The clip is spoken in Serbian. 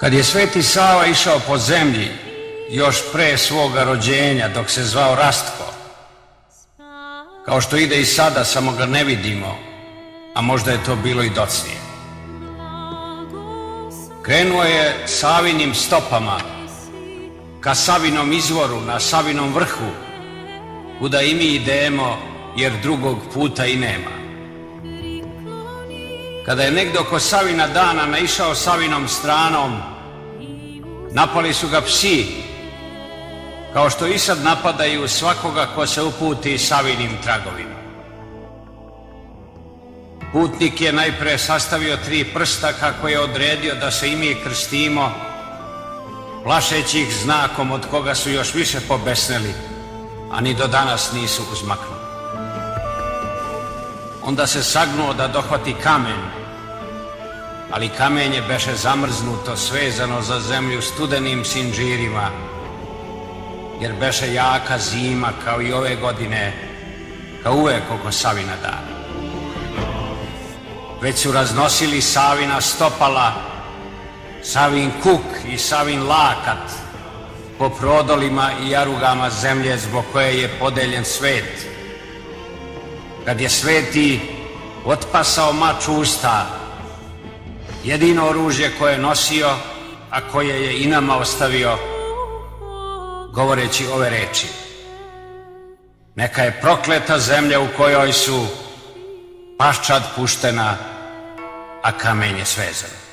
Kad je Sveti Sava išao po zemlji, još pre svoga rođenja, dok se zvao Rastko, kao što ide i sada, samo ga ne vidimo, a možda je to bilo i docnije. Krenuo je Savinim stopama ka Savinom izvoru, na Savinom vrhu, kuda i mi idemo, jer drugog puta i nema. Kada je negdje oko Savina dana naišao Savinom stranom, napali su ga psi, kao što i sad napadaju svakoga ko se uputi Savinim tragovima. Putnik je najpre sastavio 3 prsta kako je odredio da se i mi krstimo, plašeći ih znakom od koga su još više pobesneli, a ni do danas nisu uzmaknuli. Onda se sagnuo da dohvati kamen, ali kamenje beše zamrznuto, svezano za zemlju studenim sinđirima, jer beše jaka zima kao i ove godine, kao uvek oko Savina dana. Već su raznosili Savina stopala, Savin kuk i Savin lakat po prodolima i jarugama zemlje zbog koje je podeljen svet. Kad je Sveti otpasao mač usta, jedino oružje koje je nosio, a koje je i nama ostavio, govoreći ove reči: neka je prokleta zemlja u kojoj su paščad puštena, a kamenje svezano.